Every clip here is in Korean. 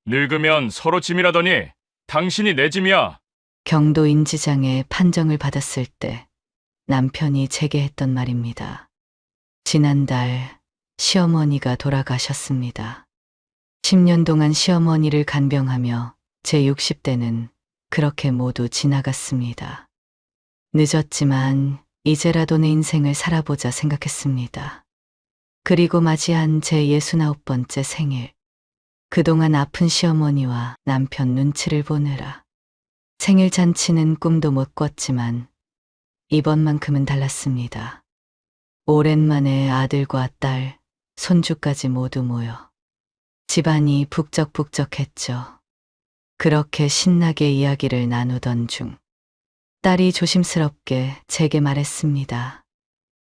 늙으면 서로 짐이라더니 당신이 내 짐이야. 경도 인지장에 판정을 받았을 때 남편이 제게 했던 말입니다. 지난달 시어머니가 돌아가셨습니다. 10년 동안 시어머니를 간병하며 제 60대는 그렇게 모두 지나갔습니다. 늦었지만 이제라도 내 인생을 살아보자 생각했습니다. 그리고 맞이한 제 69번째 생일. 그동안 아픈 시어머니와 남편 눈치를 보느라 생일 잔치는 꿈도 못 꿨지만 이번만큼은 달랐습니다. 오랜만에 아들과 딸, 손주까지 모두 모여 집안이 북적북적했죠. 그렇게 신나게 이야기를 나누던 중 딸이 조심스럽게 제게 말했습니다.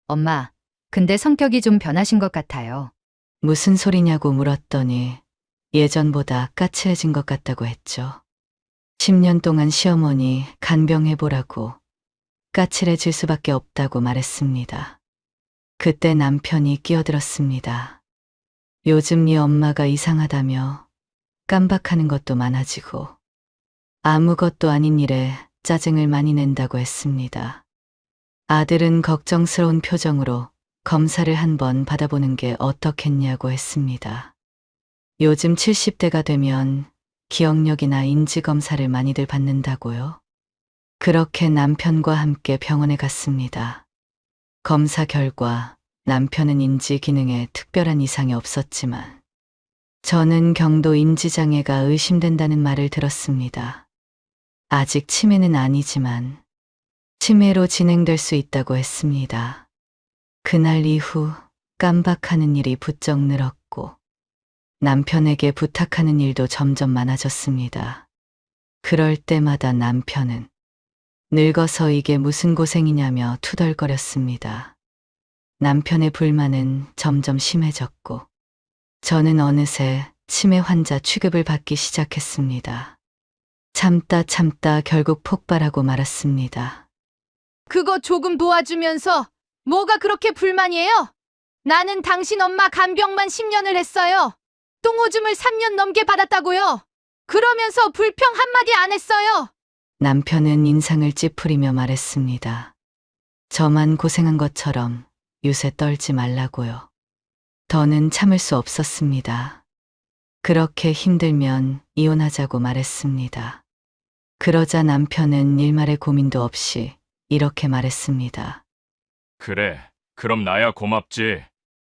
엄마, 근데 성격이 좀 변하신 것 같아요. 무슨 소리냐고 물었더니 예전보다 까칠해진 것 같다고 했죠. 10년 동안 시어머니 간병해보라고 까칠해질 수밖에 없다고 말했습니다. 그때 남편이 끼어들었습니다. 요즘 네 엄마가 이상하다며 깜박하는 것도 많아지고 아무것도 아닌 일에 짜증을 많이 낸다고 했습니다. 아들은 걱정스러운 표정으로 검사를 한번 받아보는 게 어떻겠냐고 했습니다. 요즘 70대가 되면 기억력이나 인지검사를 많이들 받는다고요. 그렇게 남편과 함께 병원에 갔습니다. 검사 결과 남편은 인지 기능에 특별한 이상이 없었지만 저는 경도 인지장애가 의심된다는 말을 들었습니다. 아직 치매는 아니지만 치매로 진행될 수 있다고 했습니다. 그날 이후 깜박하는 일이 부쩍 늘었고 남편에게 부탁하는 일도 점점 많아졌습니다. 그럴 때마다 남편은 늙어서 이게 무슨 고생이냐며 투덜거렸습니다. 남편의 불만은 점점 심해졌고 저는 어느새 치매 환자 취급을 받기 시작했습니다. 참다 결국 폭발하고 말았습니다. 그거 조금 도와주면서 뭐가 그렇게 불만이에요? 나는 당신 엄마 간병만 10년을 했어요. 똥오줌을 3년 넘게 받았다고요. 그러면서 불평 한마디 안 했어요. 남편은 인상을 찌푸리며 말했습니다. 저만 고생한 것처럼 유세 떨지 말라고요. 더는 참을 수 없었습니다. 그렇게 힘들면 이혼하자고 말했습니다. 그러자 남편은 일말의 고민도 없이 이렇게 말했습니다. 그래, 그럼 나야 고맙지.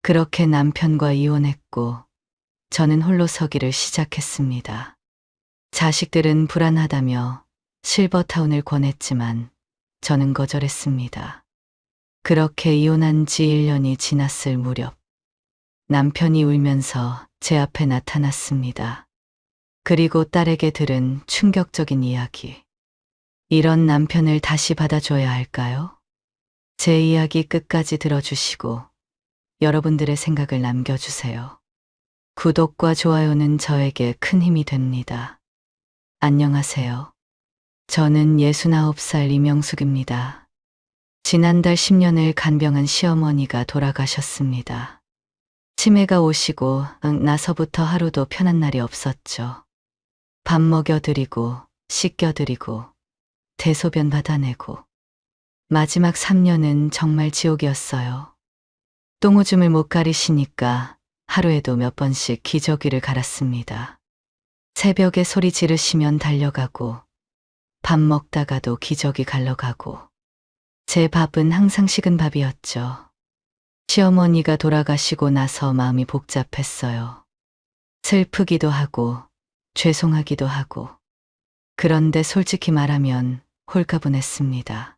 그렇게 남편과 이혼했고 저는 홀로 서기를 시작했습니다. 자식들은 불안하다며 실버타운을 권했지만 저는 거절했습니다. 그렇게 이혼한 지 1년이 지났을 무렵 남편이 울면서 제 앞에 나타났습니다. 그리고 딸에게 들은 충격적인 이야기. 이런 남편을 다시 받아줘야 할까요? 제 이야기 끝까지 들어주시고 여러분들의 생각을 남겨주세요. 구독과 좋아요는 저에게 큰 힘이 됩니다. 안녕하세요. 저는 69살 이명숙입니다. 지난달 10년을 간병한 시어머니가 돌아가셨습니다. 치매가 오시고 나서부터 하루도 편한 날이 없었죠. 밥 먹여드리고 씻겨드리고 대소변 받아내고 마지막 3년은 정말 지옥이었어요. 똥오줌을 못 가리시니까 하루에도 몇 번씩 기저귀를 갈았습니다. 새벽에 소리 지르시면 달려가고 밥 먹다가도 기저귀 갈러 가고 제 밥은 항상 식은 밥이었죠. 시어머니가 돌아가시고 나서 마음이 복잡했어요. 슬프기도 하고 죄송하기도 하고 그런데 솔직히 말하면 홀가분했습니다.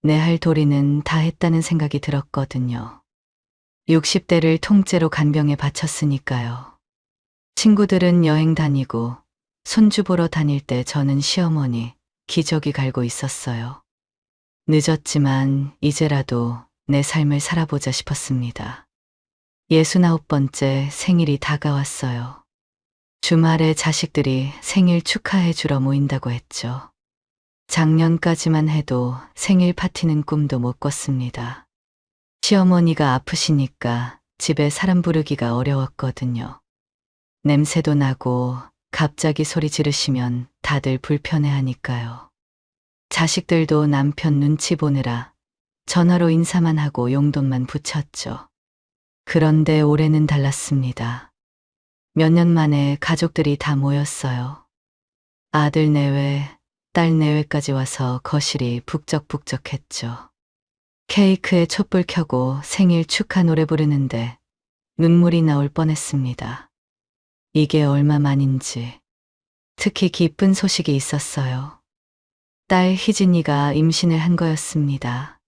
내 할 도리는 다 했다는 생각이 들었거든요. 60대를 통째로 간병에 바쳤으니까요. 친구들은 여행 다니고 손주 보러 다닐 때 저는 시어머니 기저귀 갈고 있었어요. 늦었지만 이제라도 내 삶을 살아보자 싶었습니다. 69번째 생일이 다가왔어요. 주말에 자식들이 생일 축하해 주러 모인다고 했죠. 작년까지만 해도 생일 파티는 꿈도 못 꿨습니다. 시어머니가 아프시니까 집에 사람 부르기가 어려웠거든요. 냄새도 나고 갑자기 소리 지르시면 다들 불편해하니까요. 자식들도 남편 눈치 보느라 전화로 인사만 하고 용돈만 붙였죠. 그런데 올해는 달랐습니다. 몇 년 만에 가족들이 다 모였어요. 아들 내외, 딸 내외까지 와서 거실이 북적북적했죠. 케이크에 촛불 켜고 생일 축하 노래 부르는데 눈물이 나올 뻔했습니다. 이게 얼마만인지. 특히 기쁜 소식이 있었어요. 딸 희진이가 임신을 한 거였습니다.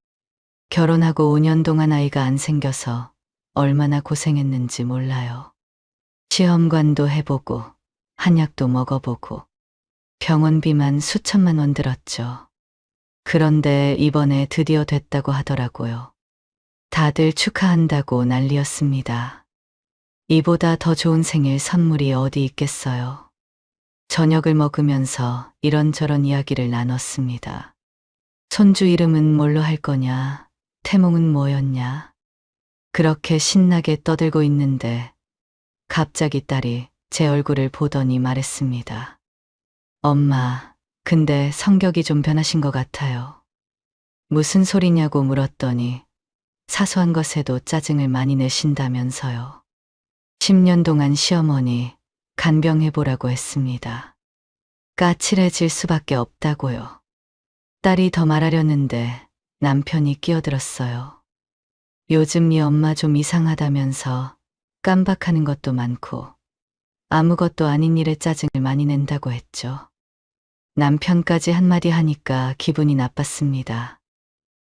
결혼하고 5년 동안 아이가 안 생겨서 얼마나 고생했는지 몰라요. 시험관도 해보고 한약도 먹어보고 병원비만 수천만 원 들었죠. 그런데 이번에 드디어 됐다고 하더라고요. 다들 축하한다고 난리였습니다. 이보다 더 좋은 생일 선물이 어디 있겠어요. 저녁을 먹으면서 이런저런 이야기를 나눴습니다. 손주 이름은 뭘로 할 거냐? 태몽은 뭐였냐? 그렇게 신나게 떠들고 있는데 갑자기 딸이 제 얼굴을 보더니 말했습니다. 엄마, 근데 성격이 좀 변하신 것 같아요. 무슨 소리냐고 물었더니 사소한 것에도 짜증을 많이 내신다면서요. 10년 동안 시어머니 간병해보라고 했습니다. 까칠해질 수밖에 없다고요. 딸이 더 말하려는데 남편이 끼어들었어요. 요즘 이 엄마 좀 이상하다면서 깜박하는 것도 많고 아무것도 아닌 일에 짜증을 많이 낸다고 했죠. 남편까지 한마디 하니까 기분이 나빴습니다.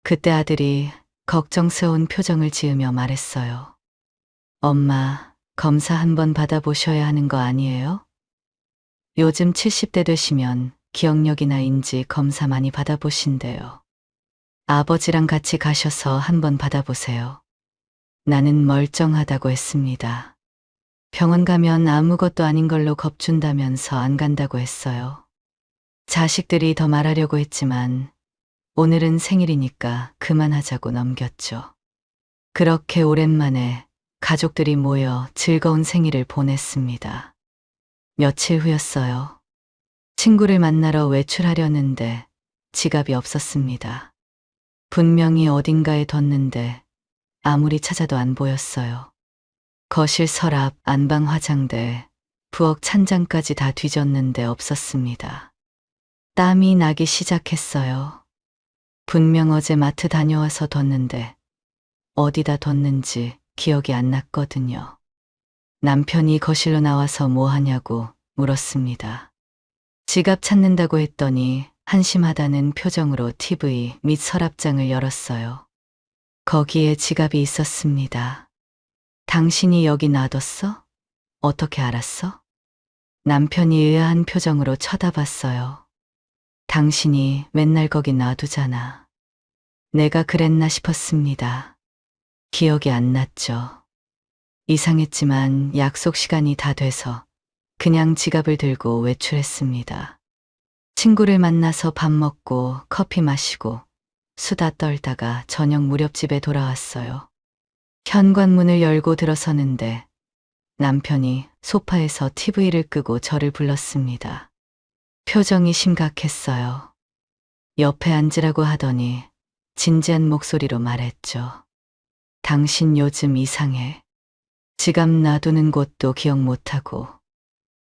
그때 아들이 걱정스러운 표정을 지으며 말했어요. 엄마, 검사 한번 받아보셔야 하는 거 아니에요? 요즘 70대 되시면 기억력이나 인지 검사 많이 받아보신대요. 아버지랑 같이 가셔서 한번 받아보세요. 나는 멀쩡하다고 했습니다. 병원 가면 아무것도 아닌 걸로 겁준다면서 안 간다고 했어요. 자식들이 더 말하려고 했지만 오늘은 생일이니까 그만하자고 넘겼죠. 그렇게 오랜만에 가족들이 모여 즐거운 생일을 보냈습니다. 며칠 후였어요. 친구를 만나러 외출하려는데 지갑이 없었습니다. 분명히 어딘가에 뒀는데 아무리 찾아도 안 보였어요. 거실 서랍, 안방 화장대, 부엌 찬장까지 다 뒤졌는데 없었습니다. 땀이 나기 시작했어요. 분명 어제 마트 다녀와서 뒀는데 어디다 뒀는지 기억이 안 났거든요. 남편이 거실로 나와서 뭐 하냐고 물었습니다. 지갑 찾는다고 했더니 한심하다는 표정으로 TV 및 서랍장을 열었어요. 거기에 지갑이 있었습니다. 당신이 여기 놔뒀어? 어떻게 알았어? 남편이 의아한 표정으로 쳐다봤어요. 당신이 맨날 거기 놔두잖아. 내가 그랬나 싶었습니다. 기억이 안 났죠. 이상했지만 약속 시간이 다 돼서 그냥 지갑을 들고 외출했습니다. 친구를 만나서 밥 먹고 커피 마시고 수다 떨다가 저녁 무렵 집에 돌아왔어요. 현관문을 열고 들어서는데 남편이 소파에서 TV를 끄고 저를 불렀습니다. 표정이 심각했어요. 옆에 앉으라고 하더니 진지한 목소리로 말했죠. 당신 요즘 이상해. 지갑 놔두는 곳도 기억 못하고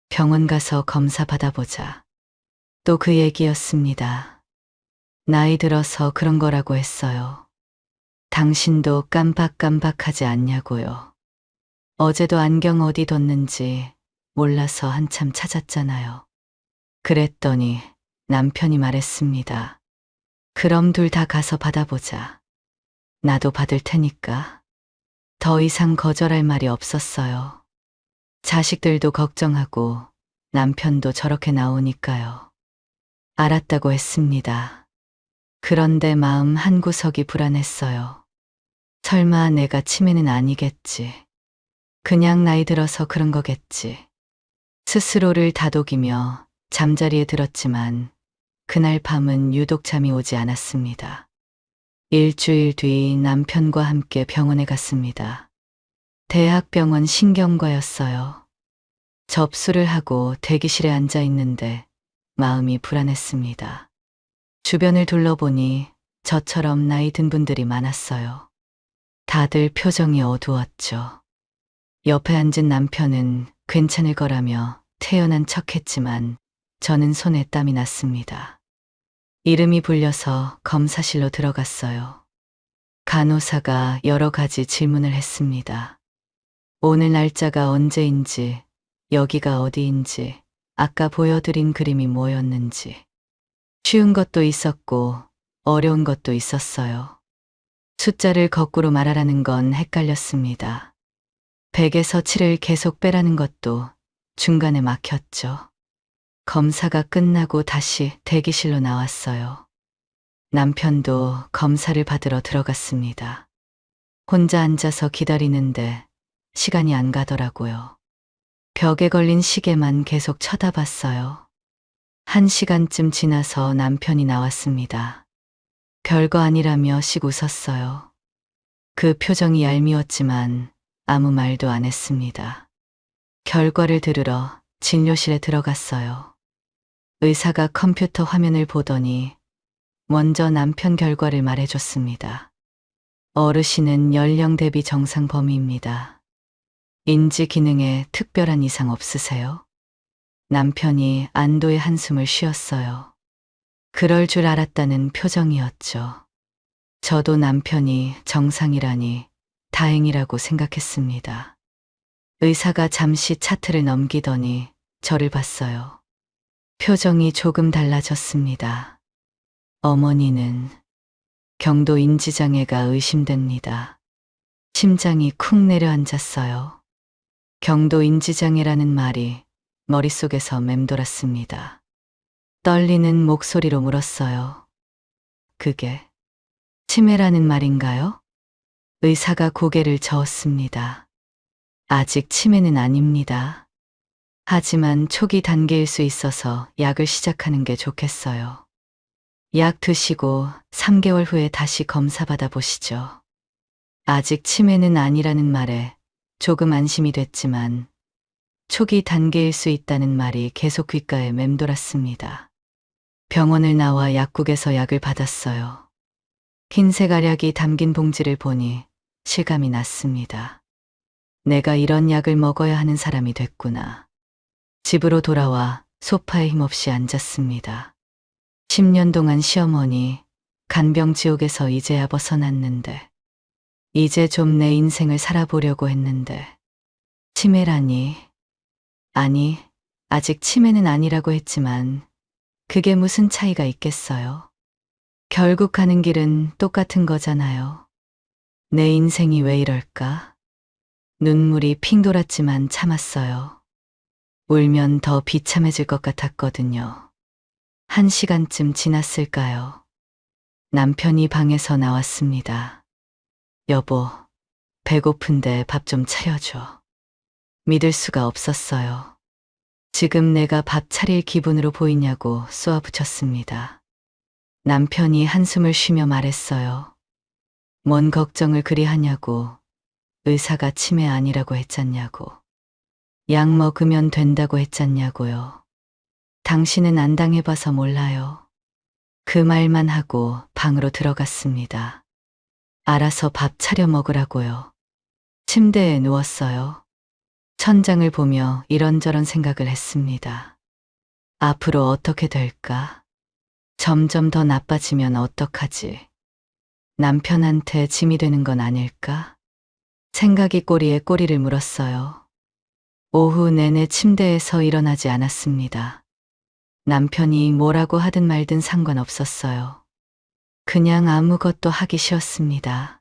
병원 가서 검사 받아보자. 또 그 얘기였습니다. 나이 들어서 그런 거라고 했어요. 당신도 깜박깜박하지 않냐고요. 어제도 안경 어디 뒀는지 몰라서 한참 찾았잖아요. 그랬더니 남편이 말했습니다. 그럼 둘 다 가서 받아보자. 나도 받을 테니까. 더 이상 거절할 말이 없었어요. 자식들도 걱정하고 남편도 저렇게 나오니까요. 알았다고 했습니다. 그런데 마음 한구석이 불안했어요. 설마 내가 치매는 아니겠지. 그냥 나이 들어서 그런 거겠지. 스스로를 다독이며 잠자리에 들었지만 그날 밤은 유독 잠이 오지 않았습니다. 일주일 뒤 남편과 함께 병원에 갔습니다. 대학병원 신경과였어요. 접수를 하고 대기실에 앉아 있는데 마음이 불안했습니다. 주변을 둘러보니 저처럼 나이 든 분들이 많았어요. 다들 표정이 어두웠죠. 옆에 앉은 남편은 괜찮을 거라며 태연한 척했지만 저는 손에 땀이 났습니다. 이름이 불려서 검사실로 들어갔어요. 간호사가 여러 가지 질문을 했습니다. 오늘 날짜가 언제인지, 여기가 어디인지, 아까 보여드린 그림이 뭐였는지. 쉬운 것도 있었고 어려운 것도 있었어요. 숫자를 거꾸로 말하라는 건 헷갈렸습니다. 100에서 7을 계속 빼라는 것도 중간에 막혔죠. 검사가 끝나고 다시 대기실로 나왔어요. 남편도 검사를 받으러 들어갔습니다. 혼자 앉아서 기다리는데 시간이 안 가더라고요. 벽에 걸린 시계만 계속 쳐다봤어요. 1시간쯤 지나서 남편이 나왔습니다. 별거 아니라며 씩 웃었어요. 그 표정이 얄미웠지만 아무 말도 안 했습니다. 결과를 들으러 진료실에 들어갔어요. 의사가 컴퓨터 화면을 보더니 먼저 남편 결과를 말해줬습니다. 어르신은 연령 대비 정상 범위입니다. 인지 기능에 특별한 이상 없으세요? 남편이 안도의 한숨을 쉬었어요. 그럴 줄 알았다는 표정이었죠. 저도 남편이 정상이라니 다행이라고 생각했습니다. 의사가 잠시 차트를 넘기더니 저를 봤어요. 표정이 조금 달라졌습니다. 어머니는 경도 인지장애가 의심됩니다. 심장이 쿵 내려앉았어요. 경도 인지장애라는 말이 머릿속에서 맴돌았습니다. 떨리는 목소리로 물었어요. 그게 치매라는 말인가요? 의사가 고개를 저었습니다. 아직 치매는 아닙니다. 하지만 초기 단계일 수 있어서 약을 시작하는 게 좋겠어요. 약 드시고 3개월 후에 다시 검사받아 보시죠. 아직 치매는 아니라는 말에 조금 안심이 됐지만 초기 단계일 수 있다는 말이 계속 귓가에 맴돌았습니다. 병원을 나와 약국에서 약을 받았어요. 흰색 알약이 담긴 봉지를 보니 실감이 났습니다. 내가 이런 약을 먹어야 하는 사람이 됐구나. 집으로 돌아와 소파에 힘없이 앉았습니다. 10년 동안 시어머니, 간병 지옥에서 이제야 벗어났는데, 이제 좀 내 인생을 살아보려고 했는데, 치매라니. 아니, 아직 치매는 아니라고 했지만, 그게 무슨 차이가 있겠어요? 결국 가는 길은 똑같은 거잖아요. 내 인생이 왜 이럴까? 눈물이 핑 돌았지만 참았어요. 울면 더 비참해질 것 같았거든요. 1시간쯤 지났을까요? 남편이 방에서 나왔습니다. 여보, 배고픈데 밥 좀 차려줘. 믿을 수가 없었어요. 지금 내가 밥 차릴 기분으로 보이냐고 쏘아붙였습니다. 남편이 한숨을 쉬며 말했어요. 뭔 걱정을 그리 하냐고. 의사가 치매 아니라고 했잖냐고. 약 먹으면 된다고 했잖냐고요. 당신은 안 당해봐서 몰라요. 그 말만 하고 방으로 들어갔습니다. 알아서 밥 차려 먹으라고요. 침대에 누웠어요. 천장을 보며 이런저런 생각을 했습니다. 앞으로 어떻게 될까? 점점 더 나빠지면 어떡하지? 남편한테 짐이 되는 건 아닐까? 생각이 꼬리에 꼬리를 물었어요. 오후 내내 침대에서 일어나지 않았습니다. 남편이 뭐라고 하든 말든 상관없었어요. 그냥 아무것도 하기 싫었습니다.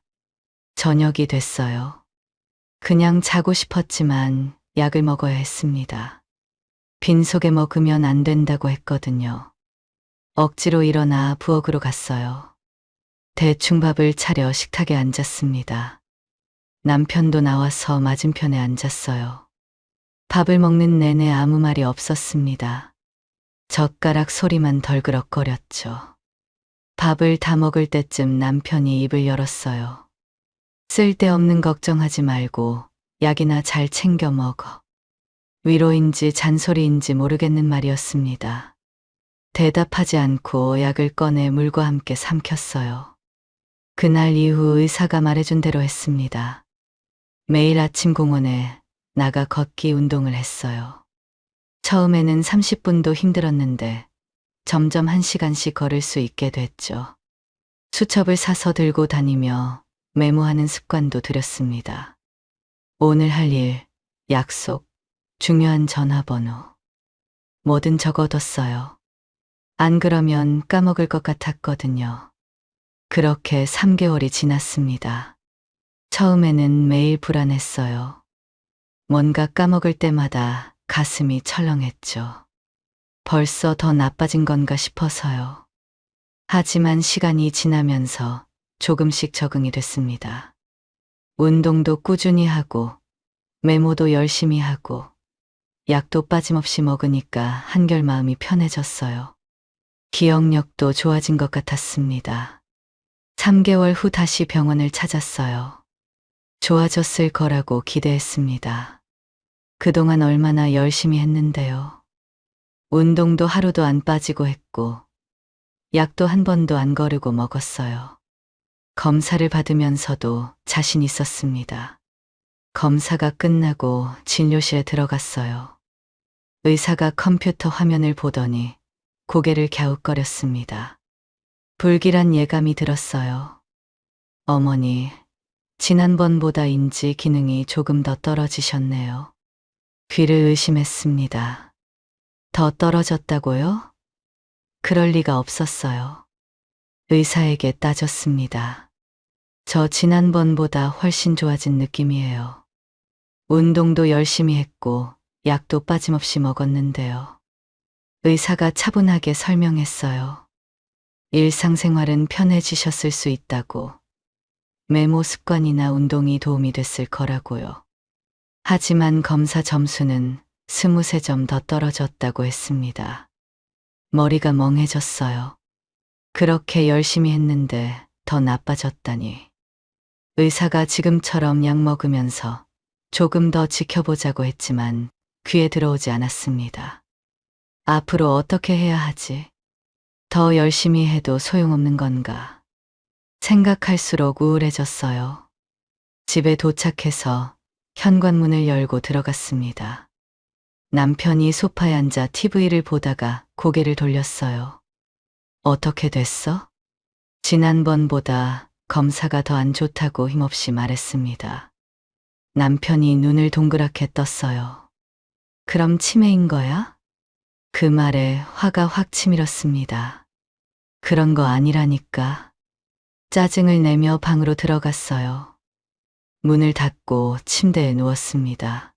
저녁이 됐어요. 그냥 자고 싶었지만 약을 먹어야 했습니다. 빈속에 먹으면 안 된다고 했거든요. 억지로 일어나 부엌으로 갔어요. 대충 밥을 차려 식탁에 앉았습니다. 남편도 나와서 맞은편에 앉았어요. 밥을 먹는 내내 아무 말이 없었습니다. 젓가락 소리만 덜그럭거렸죠. 밥을 다 먹을 때쯤 남편이 입을 열었어요. 쓸데없는 걱정하지 말고 약이나 잘 챙겨 먹어. 위로인지 잔소리인지 모르겠는 말이었습니다. 대답하지 않고 약을 꺼내 물과 함께 삼켰어요. 그날 이후 의사가 말해준 대로 했습니다. 매일 아침 공원에 나가 걷기 운동을 했어요. 처음에는 30분도 힘들었는데 점점 1시간씩 걸을 수 있게 됐죠. 수첩을 사서 들고 다니며 메모하는 습관도 들였습니다. 오늘 할 일, 약속, 중요한 전화번호. 뭐든 적어뒀어요. 안 그러면 까먹을 것 같았거든요. 그렇게 3개월이 지났습니다. 처음에는 매일 불안했어요. 뭔가 까먹을 때마다 가슴이 철렁했죠. 벌써 더 나빠진 건가 싶어서요. 하지만 시간이 지나면서 조금씩 적응이 됐습니다. 운동도 꾸준히 하고, 메모도 열심히 하고, 약도 빠짐없이 먹으니까 한결 마음이 편해졌어요. 기억력도 좋아진 것 같았습니다. 3개월 후 다시 병원을 찾았어요. 좋아졌을 거라고 기대했습니다. 그동안 얼마나 열심히 했는데요. 운동도 하루도 안 빠지고 했고, 약도 한 번도 안 거르고 먹었어요. 검사를 받으면서도 자신 있었습니다. 검사가 끝나고 진료실에 들어갔어요. 의사가 컴퓨터 화면을 보더니 고개를 갸웃거렸습니다. 불길한 예감이 들었어요. 어머니, 지난번보다 인지 기능이 조금 더 떨어지셨네요. 귀를 의심했습니다. 더 떨어졌다고요? 그럴 리가 없었어요. 의사에게 따졌습니다. 저 지난번보다 훨씬 좋아진 느낌이에요. 운동도 열심히 했고 약도 빠짐없이 먹었는데요. 의사가 차분하게 설명했어요. 일상생활은 편해지셨을 수 있다고. 메모 습관이나 운동이 도움이 됐을 거라고요. 하지만 검사 점수는 23점 더 떨어졌다고 했습니다. 머리가 멍해졌어요. 그렇게 열심히 했는데 더 나빠졌다니. 의사가 지금처럼 약 먹으면서 조금 더 지켜보자고 했지만 귀에 들어오지 않았습니다. 앞으로 어떻게 해야 하지? 더 열심히 해도 소용없는 건가? 생각할수록 우울해졌어요. 집에 도착해서 현관문을 열고 들어갔습니다. 남편이 소파에 앉아 TV를 보다가 고개를 돌렸어요. 어떻게 됐어? 지난번보다 검사가 더 안 좋다고 힘없이 말했습니다. 남편이 눈을 동그랗게 떴어요. 그럼 치매인 거야? 그 말에 화가 확 치밀었습니다. 그런 거 아니라니까. 짜증을 내며 방으로 들어갔어요. 문을 닫고 침대에 누웠습니다.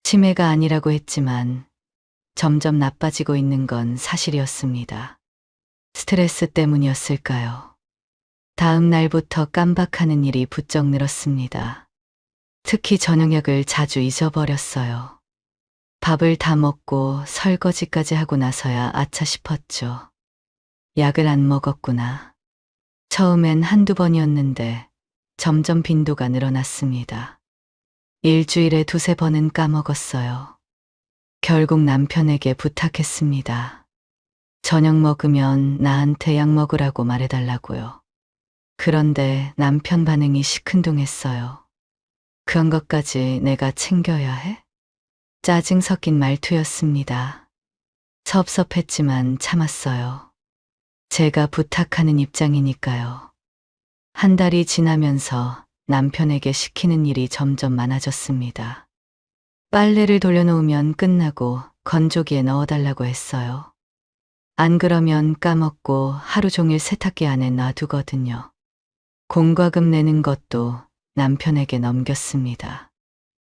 치매가 아니라고 했지만 점점 나빠지고 있는 건 사실이었습니다. 스트레스 때문이었을까요? 다음 날부터 깜박하는 일이 부쩍 늘었습니다. 특히 저녁약을 자주 잊어버렸어요. 밥을 다 먹고 설거지까지 하고 나서야 아차 싶었죠. 약을 안 먹었구나. 처음엔 한두 번이었는데 점점 빈도가 늘어났습니다. 일주일에 2~3번은 까먹었어요. 결국 남편에게 부탁했습니다. 저녁 먹으면 나한테 약 먹으라고 말해달라고요. 그런데 남편 반응이 시큰둥했어요. 그런 것까지 내가 챙겨야 해? 짜증 섞인 말투였습니다. 섭섭했지만 참았어요. 제가 부탁하는 입장이니까요. 한 달이 지나면서 남편에게 시키는 일이 점점 많아졌습니다. 빨래를 돌려놓으면 끝나고 건조기에 넣어달라고 했어요. 안 그러면 까먹고 하루 종일 세탁기 안에 놔두거든요. 공과금 내는 것도 남편에게 넘겼습니다.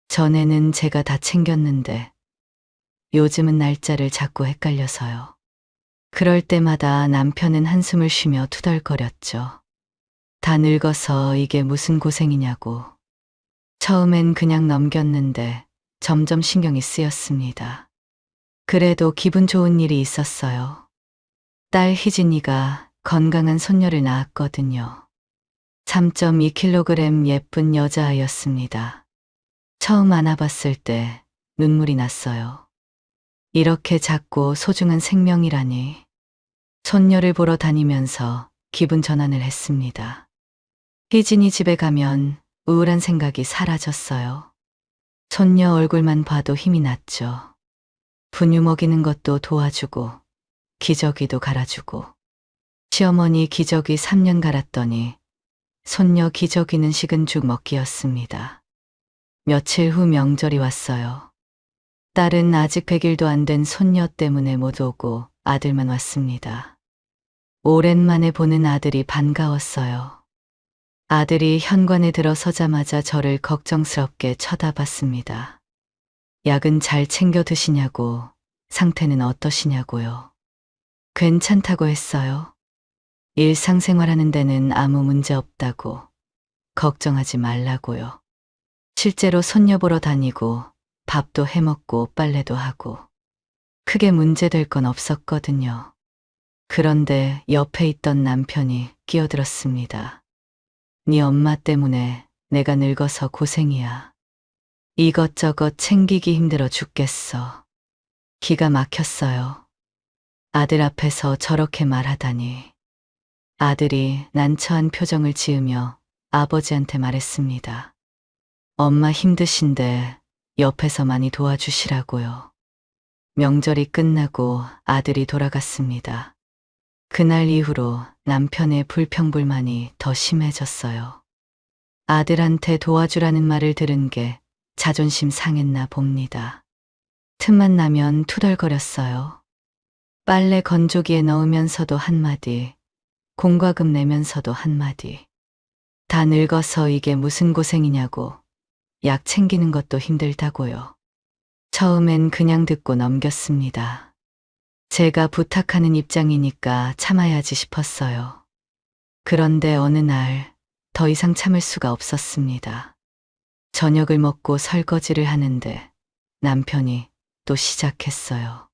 전에는 제가 다 챙겼는데 요즘은 날짜를 자꾸 헷갈려서요. 그럴 때마다 남편은 한숨을 쉬며 투덜거렸죠. 다 늙어서 이게 무슨 고생이냐고. 처음엔 그냥 넘겼는데 점점 신경이 쓰였습니다. 그래도 기분 좋은 일이 있었어요. 딸 희진이가 건강한 손녀를 낳았거든요. 3.2kg 예쁜 여자아이였습니다. 처음 안아봤을 때 눈물이 났어요. 이렇게 작고 소중한 생명이라니. 손녀를 보러 다니면서 기분 전환을 했습니다. 희진이 집에 가면 우울한 생각이 사라졌어요. 손녀 얼굴만 봐도 힘이 났죠. 분유 먹이는 것도 도와주고 기저귀도 갈아주고 시어머니 기저귀 3년 갈았더니 손녀 기저귀는 식은 죽 먹기였습니다. 며칠 후 명절이 왔어요. 딸은 아직 100일도 안 된 손녀 때문에 못 오고 아들만 왔습니다. 오랜만에 보는 아들이 반가웠어요. 아들이 현관에 들어서자마자 저를 걱정스럽게 쳐다봤습니다. 약은 잘 챙겨 드시냐고, 상태는 어떠시냐고요. 괜찮다고 했어요. 일상생활하는 데는 아무 문제 없다고, 걱정하지 말라고요. 실제로 손녀 보러 다니고 밥도 해먹고 빨래도 하고 크게 문제될 건 없었거든요. 그런데 옆에 있던 남편이 끼어들었습니다. 네 엄마 때문에 내가 늙어서 고생이야. 이것저것 챙기기 힘들어 죽겠어. 기가 막혔어요. 아들 앞에서 저렇게 말하다니. 아들이 난처한 표정을 지으며 아버지한테 말했습니다. 엄마 힘드신데 옆에서 많이 도와주시라고요. 명절이 끝나고 아들이 돌아갔습니다. 그날 이후로 남편의 불평불만이 더 심해졌어요. 아들한테 도와주라는 말을 들은 게 자존심 상했나 봅니다. 틈만 나면 투덜거렸어요. 빨래 건조기에 넣으면서도 한마디, 공과금 내면서도 한마디. 다 늙어서 이게 무슨 고생이냐고, 약 챙기는 것도 힘들다고요. 처음엔 그냥 듣고 넘겼습니다. 제가 부탁하는 입장이니까 참아야지 싶었어요. 그런데 어느 날 더 이상 참을 수가 없었습니다. 저녁을 먹고 설거지를 하는데 남편이 또 시작했어요.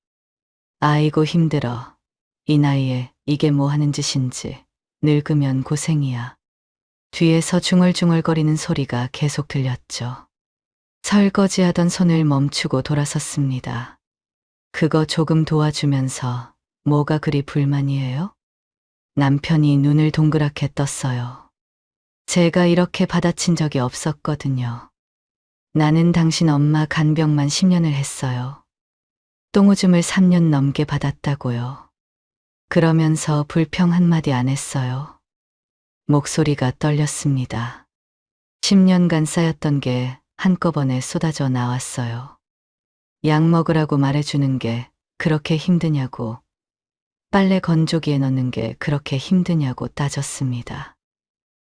아이고 힘들어. 이 나이에 이게 뭐 하는 짓인지. 늙으면 고생이야. 뒤에서 중얼중얼거리는 소리가 계속 들렸죠. 설거지하던 손을 멈추고 돌아섰습니다. 그거 조금 도와주면서 뭐가 그리 불만이에요? 남편이 눈을 동그랗게 떴어요. 제가 이렇게 받아친 적이 없었거든요. 나는 당신 엄마 간병만 10년을 했어요. 똥오줌을 3년 넘게 받았다고요. 그러면서 불평 한마디 안 했어요. 목소리가 떨렸습니다. 10년간 쌓였던 게 한꺼번에 쏟아져 나왔어요. 약 먹으라고 말해주는 게 그렇게 힘드냐고, 빨래 건조기에 넣는 게 그렇게 힘드냐고 따졌습니다.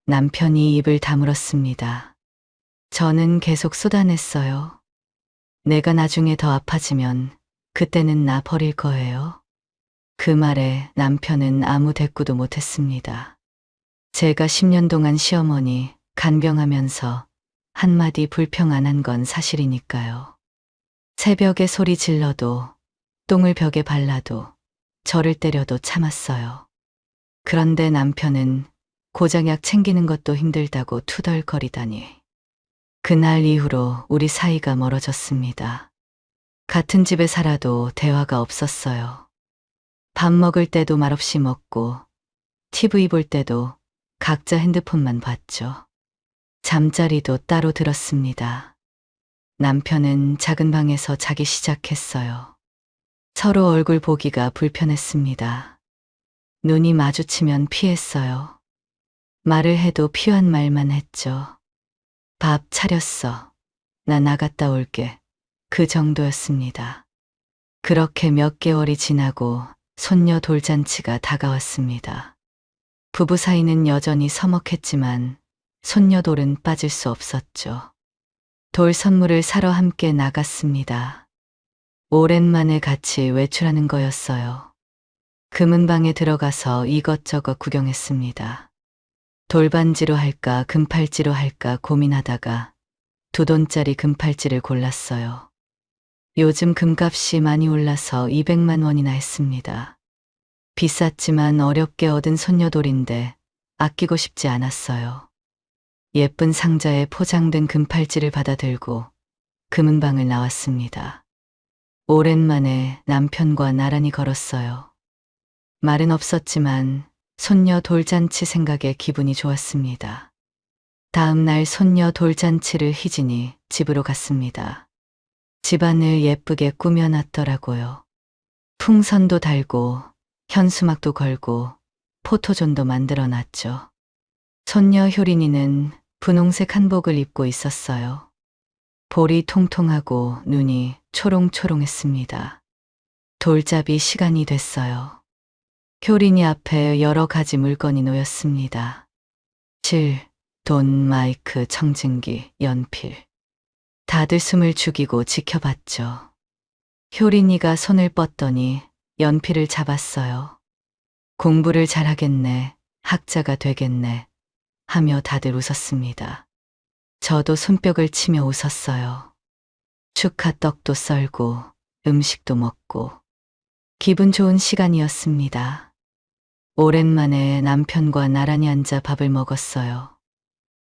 남편이 입을 다물었습니다. 저는 계속 쏟아냈어요. 내가 나중에 더 아파지면 그때는 나 버릴 거예요. 그 말에 남편은 아무 대꾸도 못했습니다. 제가 10년 동안 시어머니 간병하면서 한마디 불평 안 한 건 사실이니까요. 새벽에 소리 질러도, 똥을 벽에 발라도, 저를 때려도 참았어요. 그런데 남편은 고작 약 챙기는 것도 힘들다고 투덜거리다니. 그날 이후로 우리 사이가 멀어졌습니다. 같은 집에 살아도 대화가 없었어요. 밥 먹을 때도 말없이 먹고, TV 볼 때도 각자 핸드폰만 봤죠. 잠자리도 따로 들었습니다. 남편은 작은 방에서 자기 시작했어요. 서로 얼굴 보기가 불편했습니다. 눈이 마주치면 피했어요. 말을 해도 피한 말만 했죠. 밥 차렸어. 나 나갔다 올게. 그 정도였습니다. 그렇게 몇 개월이 지나고 손녀 돌잔치가 다가왔습니다. 부부 사이는 여전히 서먹했지만 손녀 돌은 빠질 수 없었죠. 돌 선물을 사러 함께 나갔습니다. 오랜만에 같이 외출하는 거였어요. 금은방에 들어가서 이것저것 구경했습니다. 돌반지로 할까 금팔찌로 할까 고민하다가 2돈짜리 금팔찌를 골랐어요. 요즘 금값이 많이 올라서 200만 원이나 했습니다. 비쌌지만 어렵게 얻은 손녀돌인데 아끼고 싶지 않았어요. 예쁜 상자에 포장된 금팔찌를 받아들고 금은방을 나왔습니다. 오랜만에 남편과 나란히 걸었어요. 말은 없었지만 손녀 돌잔치 생각에 기분이 좋았습니다. 다음 날 손녀 돌잔치를 희진이 집으로 갔습니다. 집안을 예쁘게 꾸며놨더라고요. 풍선도 달고 현수막도 걸고 포토존도 만들어놨죠. 손녀 효린이는 분홍색 한복을 입고 있었어요. 볼이 통통하고 눈이 초롱초롱했습니다. 돌잡이 시간이 됐어요. 효린이 앞에 여러 가지 물건이 놓였습니다. 실, 돈, 마이크, 청진기, 연필. 다들 숨을 죽이고 지켜봤죠. 효린이가 손을 뻗더니 연필을 잡았어요. 공부를 잘하겠네, 학자가 되겠네 하며 다들 웃었습니다. 저도 손뼉을 치며 웃었어요. 축하 떡도 썰고 음식도 먹고 기분 좋은 시간이었습니다. 오랜만에 남편과 나란히 앉아 밥을 먹었어요.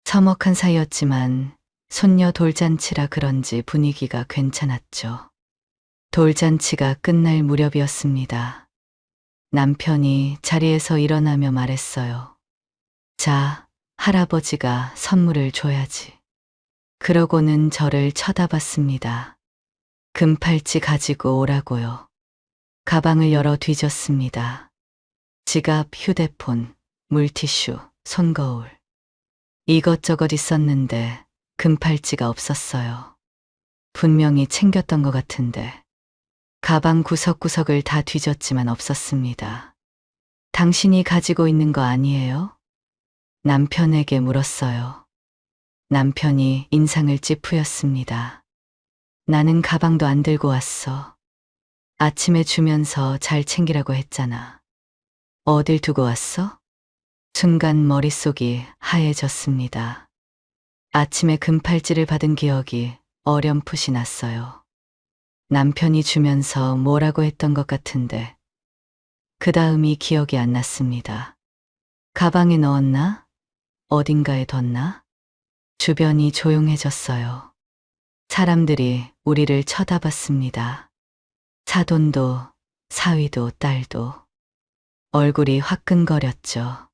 서먹한 사이였지만 손녀 돌잔치라 그런지 분위기가 괜찮았죠. 돌잔치가 끝날 무렵이었습니다. 남편이 자리에서 일어나며 말했어요. 자, 할아버지가 선물을 줘야지. 그러고는 저를 쳐다봤습니다. 금팔찌 가지고 오라고요. 가방을 열어 뒤졌습니다. 지갑, 휴대폰, 물티슈, 손거울. 이것저것 있었는데 금팔찌가 없었어요. 분명히 챙겼던 것 같은데. 가방 구석구석을 다 뒤졌지만 없었습니다. 당신이 가지고 있는 거 아니에요? 남편에게 물었어요. 남편이 인상을 찌푸렸습니다. 나는 가방도 안 들고 왔어. 아침에 주면서 잘 챙기라고 했잖아. 어딜 두고 왔어? 순간 머릿속이 하얘졌습니다. 아침에 금팔찌를 받은 기억이 어렴풋이 났어요. 남편이 주면서 뭐라고 했던 것 같은데 그 다음이 기억이 안 났습니다. 가방에 넣었나? 어딘가에 뒀나? 주변이 조용해졌어요. 사람들이 우리를 쳐다봤습니다. 사돈도, 사위도, 딸도. 얼굴이 화끈거렸죠.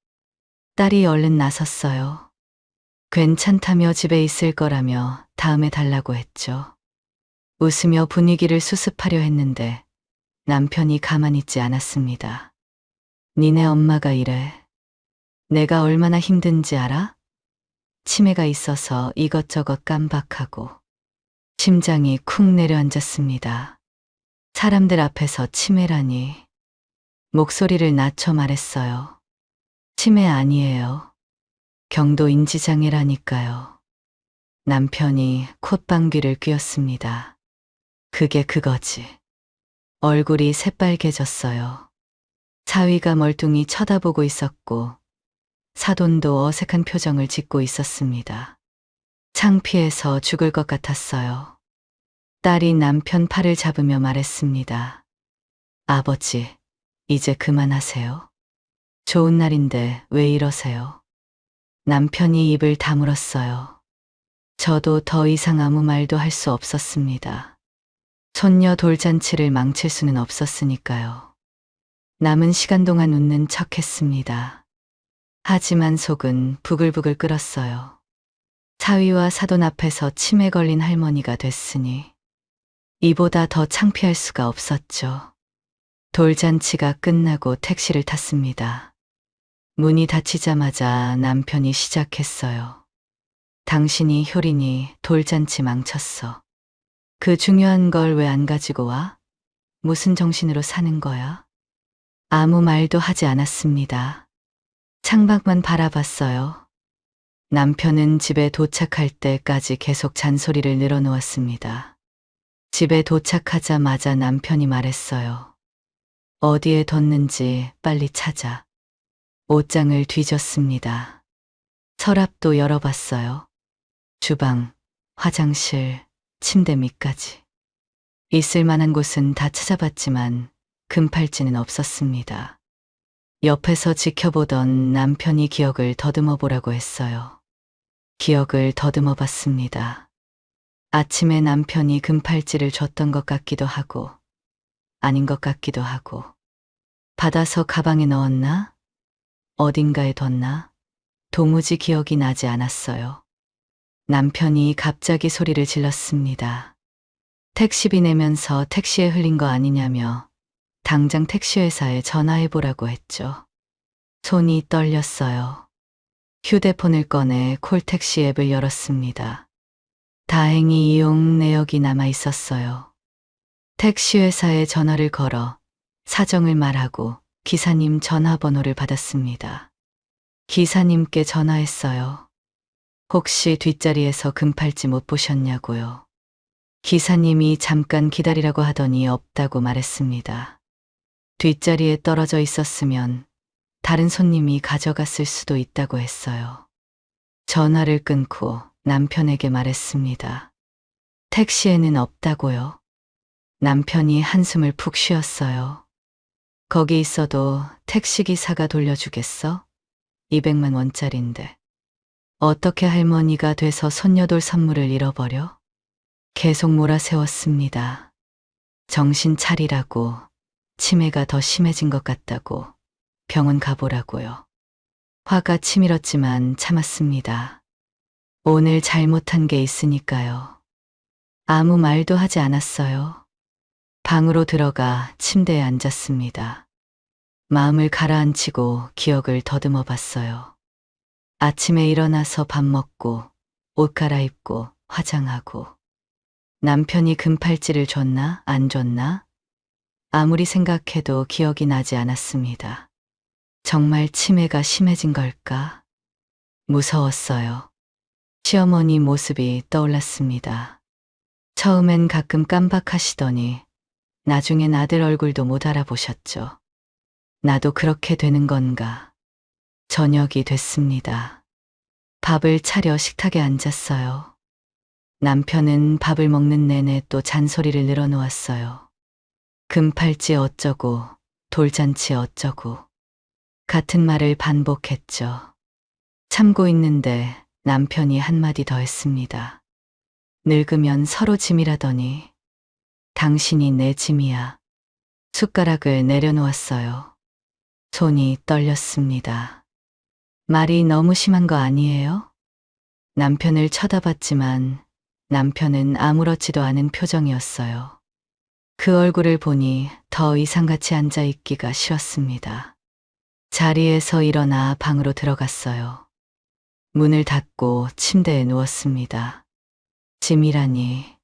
딸이 얼른 나섰어요. 괜찮다며 집에 있을 거라며 다음에 달라고 했죠. 웃으며 분위기를 수습하려 했는데 남편이 가만히 있지 않았습니다. 니네 엄마가 이래. 내가 얼마나 힘든지 알아? 치매가 있어서 이것저것 깜박하고 심장이 쿵 내려앉았습니다. 사람들 앞에서 치매라니. 목소리를 낮춰 말했어요. 치매 아니에요. 경도 인지장애라니까요. 남편이 콧방귀를 뀌었습니다. 그게 그거지. 얼굴이 새빨개졌어요. 사위가 멀뚱히 쳐다보고 있었고 사돈도 어색한 표정을 짓고 있었습니다. 창피해서 죽을 것 같았어요. 딸이 남편 팔을 잡으며 말했습니다. 아버지, 이제 그만하세요. 좋은 날인데 왜 이러세요? 남편이 입을 다물었어요. 저도 더 이상 아무 말도 할 수 없었습니다. 손녀 돌잔치를 망칠 수는 없었으니까요. 남은 시간 동안 웃는 척 했습니다. 하지만 속은 부글부글 끓었어요. 사위와 사돈 앞에서 치매 걸린 할머니가 됐으니 이보다 더 창피할 수가 없었죠. 돌잔치가 끝나고 택시를 탔습니다. 문이 닫히자마자 남편이 시작했어요. 당신이 효린이 돌잔치 망쳤어. 그 중요한 걸 왜 안 가지고 와? 무슨 정신으로 사는 거야? 아무 말도 하지 않았습니다. 창밖만 바라봤어요. 남편은 집에 도착할 때까지 계속 잔소리를 늘어놓았습니다. 집에 도착하자마자 남편이 말했어요. 어디에 뒀는지 빨리 찾아. 옷장을 뒤졌습니다. 서랍도 열어봤어요. 주방, 화장실, 침대 밑까지. 있을 만한 곳은 다 찾아봤지만 금팔찌는 없었습니다. 옆에서 지켜보던 남편이 기억을 더듬어 보라고 했어요. 기억을 더듬어 봤습니다. 아침에 남편이 금팔찌를 줬던 것 같기도 하고, 아닌 것 같기도 하고, 받아서 가방에 넣었나? 어딘가에 뒀나? 도무지 기억이 나지 않았어요. 남편이 갑자기 소리를 질렀습니다. 택시비 내면서 택시에 흘린 거 아니냐며 당장 택시회사에 전화해보라고 했죠. 손이 떨렸어요. 휴대폰을 꺼내 콜택시 앱을 열었습니다. 다행히 이용 내역이 남아 있었어요. 택시회사에 전화를 걸어 사정을 말하고 기사님 전화번호를 받았습니다. 기사님께 전화했어요. 혹시 뒷자리에서 금팔찌 못 보셨냐고요. 기사님이 잠깐 기다리라고 하더니 없다고 말했습니다. 뒷자리에 떨어져 있었으면 다른 손님이 가져갔을 수도 있다고 했어요. 전화를 끊고 남편에게 말했습니다. 택시에는 없다고요. 남편이 한숨을 푹 쉬었어요. 거기 있어도 택시기사가 돌려주겠어? 200만 원짜린데. 어떻게 할머니가 돼서 손녀돌 선물을 잃어버려? 계속 몰아세웠습니다. 정신 차리라고, 치매가 더 심해진 것 같다고, 병원 가보라고요. 화가 치밀었지만 참았습니다. 오늘 잘못한 게 있으니까요. 아무 말도 하지 않았어요. 방으로 들어가 침대에 앉았습니다. 마음을 가라앉히고 기억을 더듬어 봤어요. 아침에 일어나서 밥 먹고 옷 갈아입고 화장하고 남편이 금팔찌를 줬나 안 줬나? 아무리 생각해도 기억이 나지 않았습니다. 정말 치매가 심해진 걸까? 무서웠어요. 시어머니 모습이 떠올랐습니다. 처음엔 가끔 깜박하시더니 나중엔 아들 얼굴도 못 알아보셨죠. 나도 그렇게 되는 건가? 저녁이 됐습니다. 밥을 차려 식탁에 앉았어요. 남편은 밥을 먹는 내내 또 잔소리를 늘어놓았어요. 금팔찌 어쩌고, 돌잔치 어쩌고. 같은 말을 반복했죠. 참고 있는데 남편이 한마디 더 했습니다. 늙으면 서로 짐이라더니 당신이 내 짐이야. 숟가락을 내려놓았어요. 손이 떨렸습니다. 말이 너무 심한 거 아니에요? 남편을 쳐다봤지만 남편은 아무렇지도 않은 표정이었어요. 그 얼굴을 보니 더 이상 같이 앉아있기가 싫었습니다. 자리에서 일어나 방으로 들어갔어요. 문을 닫고 침대에 누웠습니다. 짐이라니,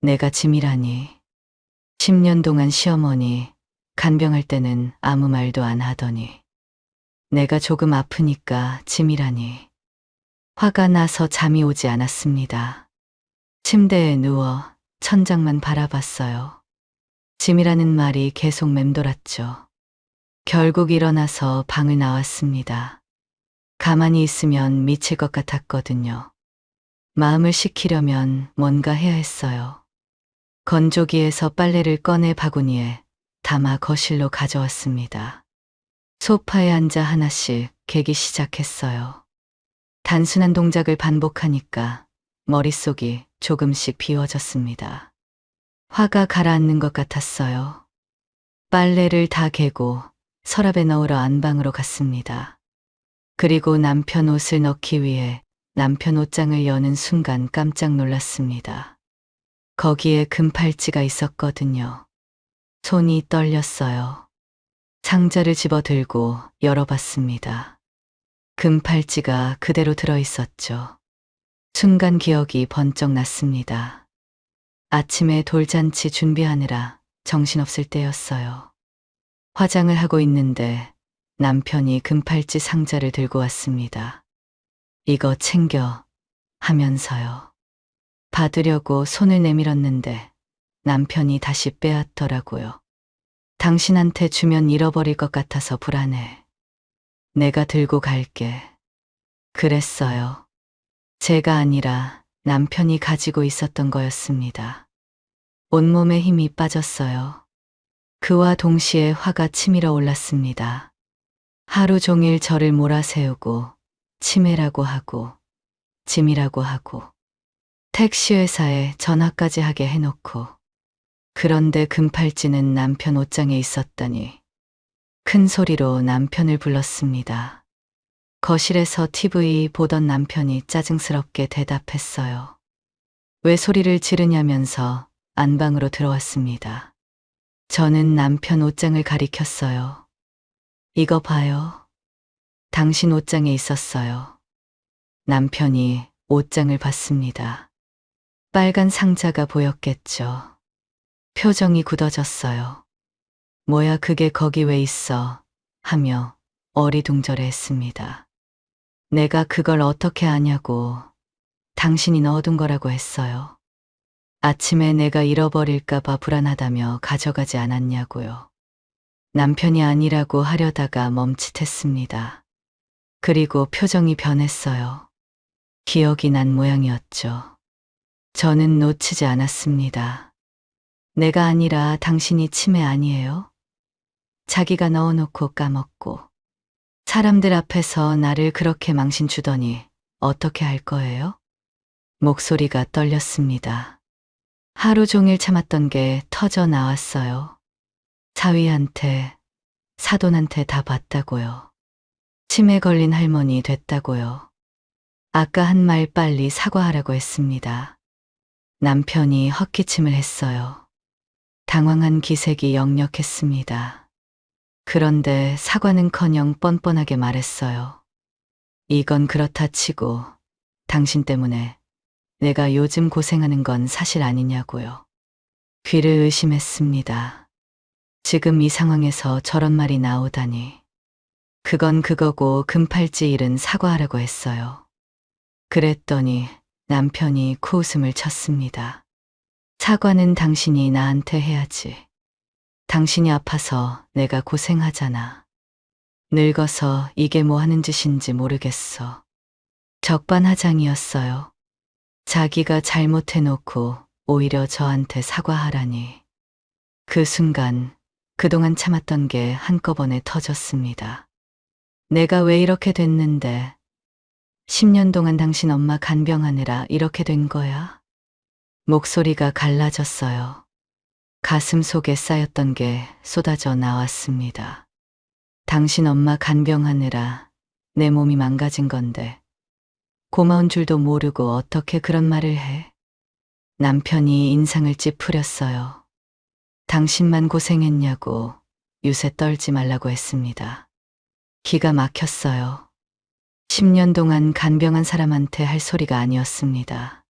내가 짐이라니. 10년 동안 시어머니 간병할 때는 아무 말도 안 하더니 내가 조금 아프니까 짐이라니. 화가 나서 잠이 오지 않았습니다. 침대에 누워 천장만 바라봤어요. 짐이라는 말이 계속 맴돌았죠. 결국 일어나서 방을 나왔습니다. 가만히 있으면 미칠 것 같았거든요. 마음을 식히려면 뭔가 해야 했어요. 건조기에서 빨래를 꺼내 바구니에 담아 거실로 가져왔습니다. 소파에 앉아 하나씩 개기 시작했어요. 단순한 동작을 반복하니까 머릿속이 조금씩 비워졌습니다. 화가 가라앉는 것 같았어요. 빨래를 다 개고 서랍에 넣으러 안방으로 갔습니다. 그리고 남편 옷을 넣기 위해 남편 옷장을 여는 순간 깜짝 놀랐습니다. 거기에 금팔찌가 있었거든요. 손이 떨렸어요. 상자를 집어들고 열어봤습니다. 금팔찌가 그대로 들어있었죠. 순간 기억이 번쩍 났습니다. 아침에 돌잔치 준비하느라 정신없을 때였어요. 화장을 하고 있는데 남편이 금팔찌 상자를 들고 왔습니다. 이거 챙겨 하면서요. 받으려고 손을 내밀었는데 남편이 다시 빼앗더라고요. 당신한테 주면 잃어버릴 것 같아서 불안해. 내가 들고 갈게. 그랬어요. 제가 아니라 남편이 가지고 있었던 거였습니다. 온몸에 힘이 빠졌어요. 그와 동시에 화가 치밀어 올랐습니다. 하루 종일 저를 몰아세우고 치매라고 하고 짐이라고 하고 택시회사에 전화까지 하게 해놓고 그런데 금팔찌는 남편 옷장에 있었다니 큰 소리로 남편을 불렀습니다. 거실에서 TV 보던 남편이 짜증스럽게 대답했어요. 왜 소리를 지르냐면서 안방으로 들어왔습니다. 저는 남편 옷장을 가리켰어요. 이거 봐요. 당신 옷장에 있었어요. 남편이 옷장을 봤습니다. 빨간 상자가 보였겠죠. 표정이 굳어졌어요. 뭐야 그게 거기 왜 있어? 하며 어리둥절해 했습니다. 내가 그걸 어떻게 아냐고. 당신이 넣어둔 거라고 했어요. 아침에 내가 잃어버릴까봐 불안하다며 가져가지 않았냐고요. 남편이 아니라고 하려다가 멈칫했습니다. 그리고 표정이 변했어요. 기억이 난 모양이었죠. 저는 놓치지 않았습니다. 내가 아니라 당신이 치매 아니에요? 자기가 넣어놓고 까먹고 사람들 앞에서 나를 그렇게 망신 주더니 어떻게 할 거예요? 목소리가 떨렸습니다. 하루 종일 참았던 게 터져 나왔어요. 사위한테, 사돈한테 다 봤다고요. 치매 걸린 할머니 됐다고요. 아까 한 말 빨리 사과하라고 했습니다. 남편이 헛기침을 했어요. 당황한 기색이 역력했습니다. 그런데 사과는커녕 뻔뻔하게 말했어요. 이건 그렇다 치고 당신 때문에 내가 요즘 고생하는 건 사실 아니냐고요. 귀를 의심했습니다. 지금 이 상황에서 저런 말이 나오다니. 그건 그거고 금팔찌 일은 사과하라고 했어요. 그랬더니 남편이 코웃음을 쳤습니다. 사과는 당신이 나한테 해야지. 당신이 아파서 내가 고생하잖아. 늙어서 이게 뭐 하는 짓인지 모르겠어. 적반하장이었어요. 자기가 잘못해놓고 오히려 저한테 사과하라니. 그 순간 그동안 참았던 게 한꺼번에 터졌습니다. 내가 왜 이렇게 됐는데 10년 동안 당신 엄마 간병하느라 이렇게 된 거야? 목소리가 갈라졌어요. 가슴 속에 쌓였던 게 쏟아져 나왔습니다. 당신 엄마 간병하느라 내 몸이 망가진 건데 고마운 줄도 모르고 어떻게 그런 말을 해? 남편이 인상을 찌푸렸어요. 당신만 고생했냐고 유세 떨지 말라고 했습니다. 기가 막혔어요. 10년 동안 간병한 사람한테 할 소리가 아니었습니다.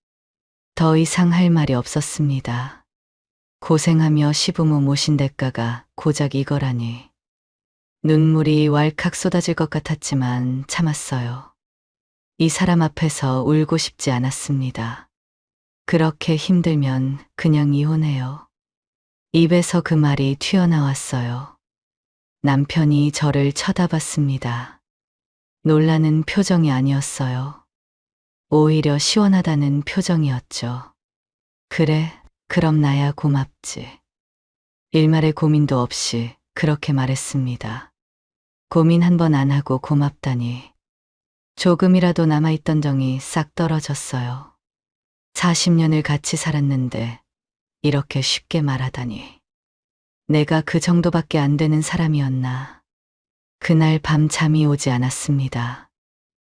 더 이상 할 말이 없었습니다. 고생하며 시부모 모신 대가가 고작 이거라니. 눈물이 왈칵 쏟아질 것 같았지만 참았어요. 이 사람 앞에서 울고 싶지 않았습니다. 그렇게 힘들면 그냥 이혼해요. 입에서 그 말이 튀어나왔어요. 남편이 저를 쳐다봤습니다. 놀라는 표정이 아니었어요. 오히려 시원하다는 표정이었죠. 그래, 그럼 나야 고맙지. 일말의 고민도 없이 그렇게 말했습니다. 고민 한 번 안 하고 고맙다니. 조금이라도 남아있던 정이 싹 떨어졌어요. 40년을 같이 살았는데 이렇게 쉽게 말하다니. 내가 그 정도밖에 안 되는 사람이었나. 그날 밤 잠이 오지 않았습니다.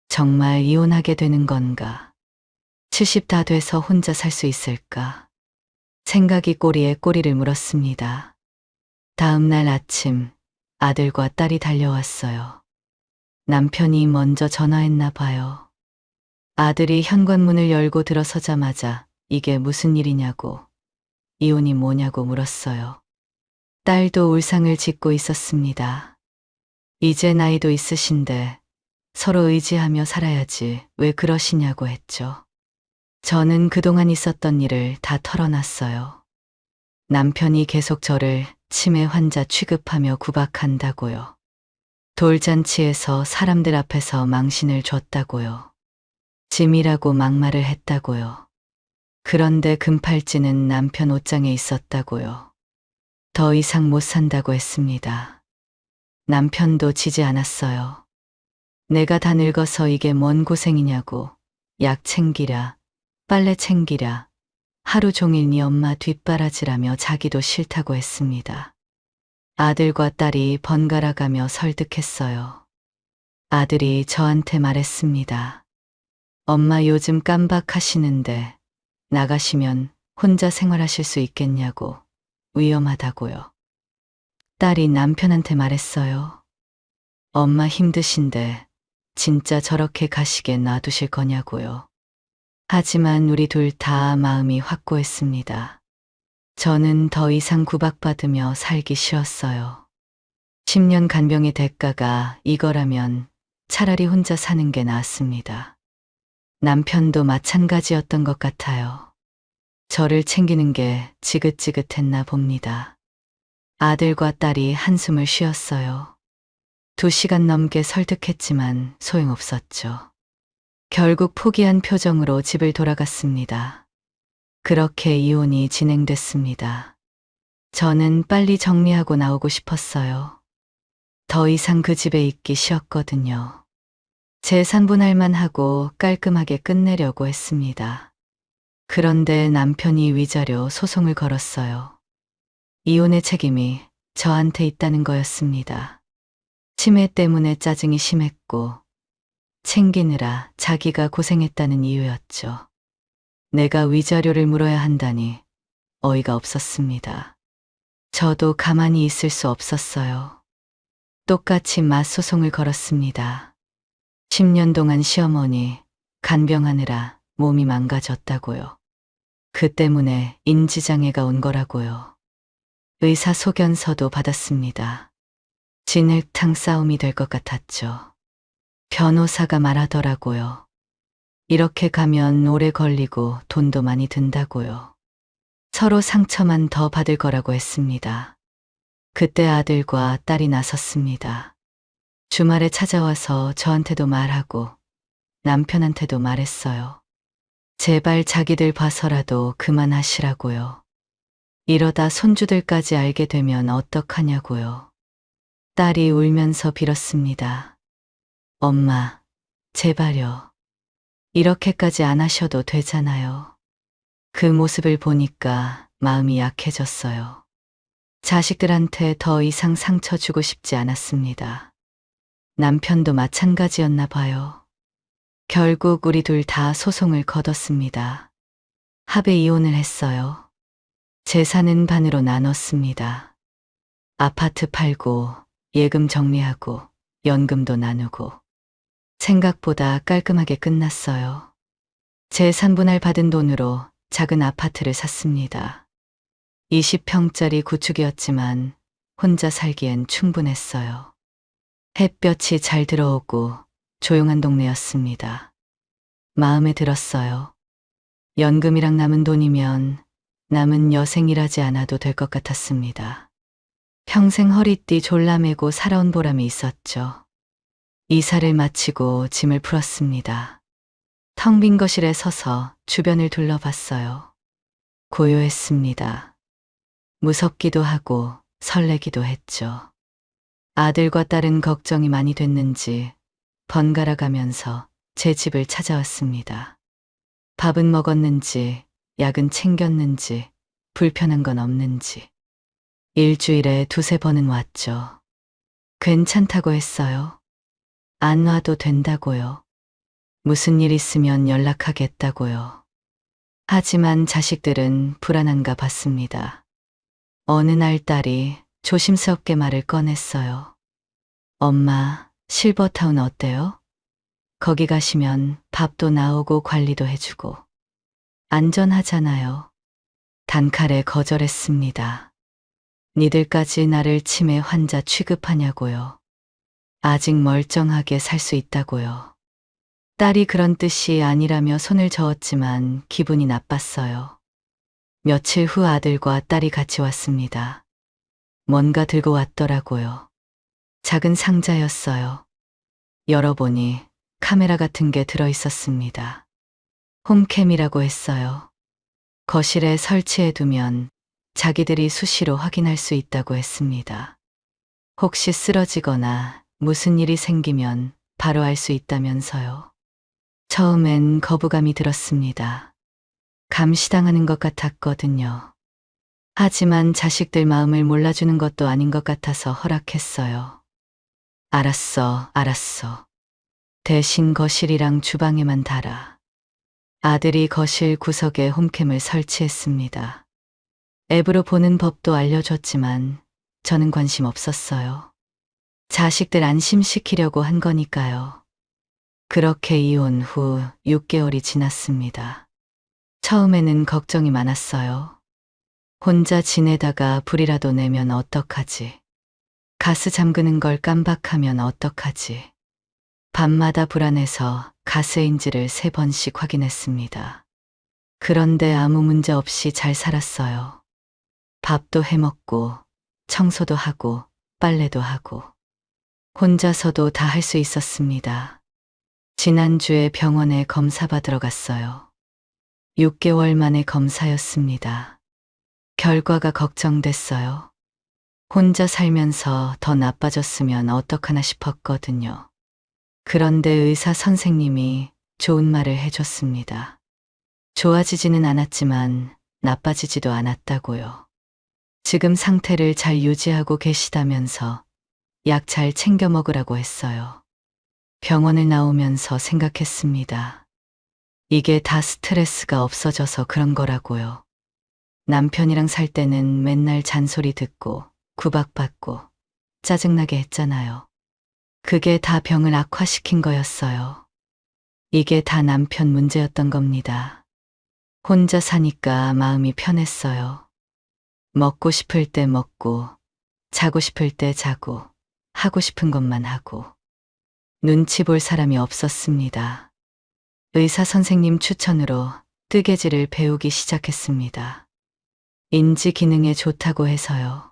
정말 이혼하게 되는 건가? 70 다 돼서 혼자 살 수 있을까? 생각이 꼬리에 꼬리를 물었습니다. 다음 날 아침 아들과 딸이 달려왔어요. 남편이 먼저 전화했나 봐요. 아들이 현관문을 열고 들어서자마자 이게 무슨 일이냐고, 이혼이 뭐냐고 물었어요. 딸도 울상을 짓고 있었습니다. 이제 나이도 있으신데 서로 의지하며 살아야지 왜 그러시냐고 했죠. 저는 그동안 있었던 일을 다 털어놨어요. 남편이 계속 저를 치매 환자 취급하며 구박한다고요. 돌잔치에서 사람들 앞에서 망신을 줬다고요. 짐이라고 막말을 했다고요. 그런데 금팔찌는 남편 옷장에 있었다고요. 더 이상 못 산다고 했습니다. 남편도 지지 않았어요. 내가 다 늙어서 이게 뭔 고생이냐고, 약 챙기랴, 빨래 챙기랴. 하루 종일 네 엄마 뒷바라지라며 자기도 싫다고 했습니다. 아들과 딸이 번갈아 가며 설득했어요. 아들이 저한테 말했습니다. 엄마 요즘 깜박하시는데 나가시면 혼자 생활하실 수 있겠냐고, 위험하다고요. 딸이 남편한테 말했어요. 엄마 힘드신데 진짜 저렇게 가시게 놔두실 거냐고요. 하지만 우리 둘 다 마음이 확고했습니다. 저는 더 이상 구박받으며 살기 싫었어요. 10년 간병의 대가가 이거라면 차라리 혼자 사는 게 나았습니다. 남편도 마찬가지였던 것 같아요. 저를 챙기는 게 지긋지긋했나 봅니다. 아들과 딸이 한숨을 쉬었어요. 2시간 넘게 설득했지만 소용없었죠. 결국 포기한 표정으로 집을 돌아갔습니다. 그렇게 이혼이 진행됐습니다. 저는 빨리 정리하고 나오고 싶었어요. 더 이상 그 집에 있기 싫었거든요. 재산분할만 하고 깔끔하게 끝내려고 했습니다. 그런데 남편이 위자료 소송을 걸었어요. 이혼의 책임이 저한테 있다는 거였습니다. 치매 때문에 짜증이 심했고 챙기느라 자기가 고생했다는 이유였죠. 내가 위자료를 물어야 한다니 어이가 없었습니다. 저도 가만히 있을 수 없었어요. 똑같이 맞소송을 걸었습니다. 10년 동안 시어머니 간병하느라 몸이 망가졌다고요. 그 때문에 인지장애가 온 거라고요. 의사소견서도 받았습니다. 진흙탕 싸움이 될 것 같았죠. 변호사가 말하더라고요. 이렇게 가면 오래 걸리고 돈도 많이 든다고요. 서로 상처만 더 받을 거라고 했습니다. 그때 아들과 딸이 나섰습니다. 주말에 찾아와서 저한테도 말하고 남편한테도 말했어요. 제발 자기들 봐서라도 그만하시라고요. 이러다 손주들까지 알게 되면 어떡하냐고요. 딸이 울면서 빌었습니다. 엄마, 제발요. 이렇게까지 안 하셔도 되잖아요. 그 모습을 보니까 마음이 약해졌어요. 자식들한테 더 이상 상처 주고 싶지 않았습니다. 남편도 마찬가지였나 봐요. 결국 우리 둘 다 소송을 거뒀습니다. 합의 이혼을 했어요. 재산은 반으로 나눴습니다. 아파트 팔고 예금 정리하고 연금도 나누고 생각보다 깔끔하게 끝났어요. 재산분할 받은 돈으로 작은 아파트를 샀습니다. 20평짜리 구축이었지만 혼자 살기엔 충분했어요. 햇볕이 잘 들어오고 조용한 동네였습니다. 마음에 들었어요. 연금이랑 남은 돈이면 남은 여생 일하지 않아도 될 것 같았습니다. 평생 허리띠 졸라매고 살아온 보람이 있었죠. 이사를 마치고 짐을 풀었습니다. 텅 빈 거실에 서서 주변을 둘러봤어요. 고요했습니다. 무섭기도 하고 설레기도 했죠. 아들과 딸은 걱정이 많이 됐는지 번갈아 가면서 제 집을 찾아왔습니다. 밥은 먹었는지, 약은 챙겼는지, 불편한 건 없는지. 일주일에 2~3번은 왔죠. 괜찮다고 했어요. 안 와도 된다고요. 무슨 일 있으면 연락하겠다고요. 하지만 자식들은 불안한가 봤습니다. 어느 날 딸이 조심스럽게 말을 꺼냈어요. 엄마, 실버타운 어때요? 거기 가시면 밥도 나오고 관리도 해주고 안전하잖아요. 단칼에 거절했습니다. 니들까지 나를 치매 환자 취급하냐고요. 아직 멀쩡하게 살 수 있다고요. 딸이 그런 뜻이 아니라며 손을 저었지만 기분이 나빴어요. 며칠 후 아들과 딸이 같이 왔습니다. 뭔가 들고 왔더라고요. 작은 상자였어요. 열어보니 카메라 같은 게 들어있었습니다. 홈캠이라고 했어요. 거실에 설치해두면 자기들이 수시로 확인할 수 있다고 했습니다. 혹시 쓰러지거나 무슨 일이 생기면 바로 알 수 있다면서요. 처음엔 거부감이 들었습니다. 감시당하는 것 같았거든요. 하지만 자식들 마음을 몰라주는 것도 아닌 것 같아서 허락했어요. 알았어, 알았어. 대신 거실이랑 주방에만 달아. 아들이 거실 구석에 홈캠을 설치했습니다. 앱으로 보는 법도 알려줬지만 저는 관심 없었어요. 자식들 안심시키려고 한 거니까요. 그렇게 이혼 후 6개월이 지났습니다. 처음에는 걱정이 많았어요. 혼자 지내다가 불이라도 내면 어떡하지? 가스 잠그는 걸 깜박하면 어떡하지? 밤마다 불안해서 가스레인지를 3번씩 확인했습니다. 그런데 아무 문제 없이 잘 살았어요. 밥도 해먹고, 청소도 하고, 빨래도 하고. 혼자서도 다 할 수 있었습니다. 지난주에 병원에 검사 받으러 갔어요. 6개월 만에 검사였습니다. 결과가 걱정됐어요. 혼자 살면서 더 나빠졌으면 어떡하나 싶었거든요. 그런데 의사 선생님이 좋은 말을 해줬습니다. 좋아지지는 않았지만 나빠지지도 않았다고요. 지금 상태를 잘 유지하고 계시다면서 약 잘 챙겨 먹으라고 했어요. 병원을 나오면서 생각했습니다. 이게 다 스트레스가 없어져서 그런 거라고요. 남편이랑 살 때는 맨날 잔소리 듣고 구박받고 짜증나게 했잖아요. 그게 다 병을 악화시킨 거였어요. 이게 다 남편 문제였던 겁니다. 혼자 사니까 마음이 편했어요. 먹고 싶을 때 먹고, 자고 싶을 때 자고, 하고 싶은 것만 하고. 눈치 볼 사람이 없었습니다. 의사 선생님 추천으로 뜨개질을 배우기 시작했습니다. 인지 기능에 좋다고 해서요.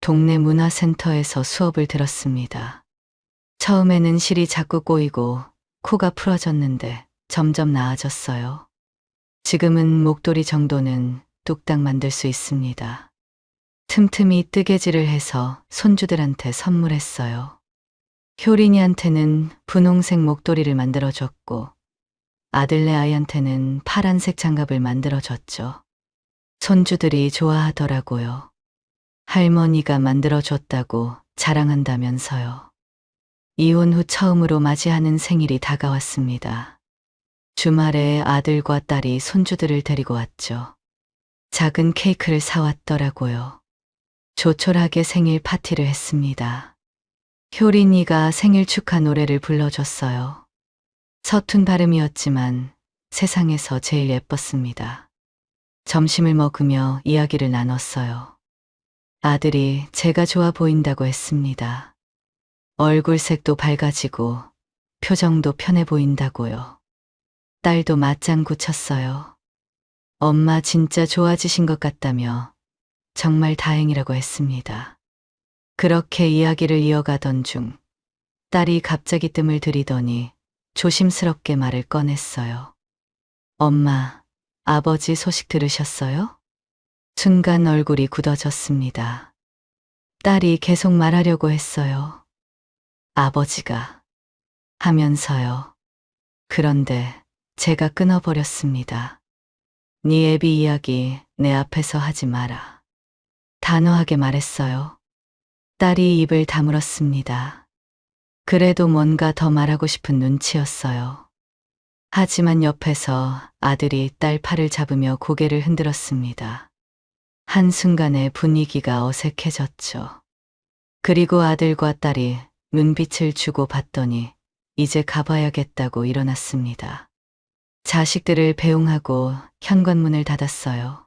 동네 문화센터에서 수업을 들었습니다. 처음에는 실이 자꾸 꼬이고 코가 풀어졌는데 점점 나아졌어요. 지금은 목도리 정도는 뚝딱 만들 수 있습니다. 틈틈이 뜨개질을 해서 손주들한테 선물했어요. 효린이한테는 분홍색 목도리를 만들어줬고 아들네 아이한테는 파란색 장갑을 만들어줬죠. 손주들이 좋아하더라고요. 할머니가 만들어줬다고 자랑한다면서요. 이혼 후 처음으로 맞이하는 생일이 다가왔습니다. 주말에 아들과 딸이 손주들을 데리고 왔죠. 작은 케이크를 사왔더라고요. 조촐하게 생일 파티를 했습니다. 효린이가 생일 축하 노래를 불러줬어요. 서툰 발음이었지만 세상에서 제일 예뻤습니다. 점심을 먹으며 이야기를 나눴어요. 아들이 제가 좋아 보인다고 했습니다. 얼굴색도 밝아지고 표정도 편해 보인다고요. 딸도 맞장구 쳤어요. 엄마 진짜 좋아지신 것 같다며 정말 다행이라고 했습니다. 그렇게 이야기를 이어가던 중 딸이 갑자기 뜸을 들이더니 조심스럽게 말을 꺼냈어요. 엄마, 아버지 소식 들으셨어요? 순간 얼굴이 굳어졌습니다. 딸이 계속 말하려고 했어요. 아버지가 하면서요. 그런데 제가 끊어버렸습니다. 네 애비 이야기 내 앞에서 하지 마라. 단호하게 말했어요. 딸이 입을 다물었습니다. 그래도 뭔가 더 말하고 싶은 눈치였어요. 하지만 옆에서 아들이 딸 팔을 잡으며 고개를 흔들었습니다. 한순간에 분위기가 어색해졌죠. 그리고 아들과 딸이 눈빛을 주고 봤더니 이제 가봐야겠다고 일어났습니다. 자식들을 배웅하고 현관문을 닫았어요.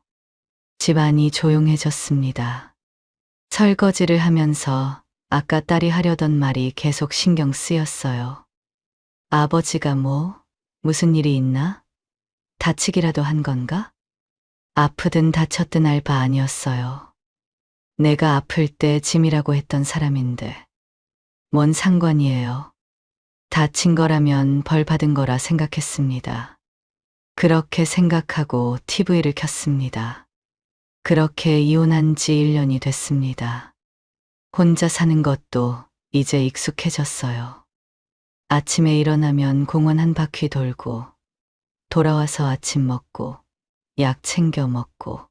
집안이 조용해졌습니다. 설거지를 하면서 아까 딸이 하려던 말이 계속 신경 쓰였어요. 아버지가 무슨 일이 있나? 다치기라도 한 건가? 아프든 다쳤든 알 바 아니었어요. 내가 아플 때 짐이라고 했던 사람인데 뭔 상관이에요. 다친 거라면 벌 받은 거라 생각했습니다. 그렇게 생각하고 TV를 켰습니다. 그렇게 이혼한 지 1년이 됐습니다. 혼자 사는 것도 이제 익숙해졌어요. 아침에 일어나면 공원 한 바퀴 돌고 돌아와서 아침 먹고 약 챙겨 먹고,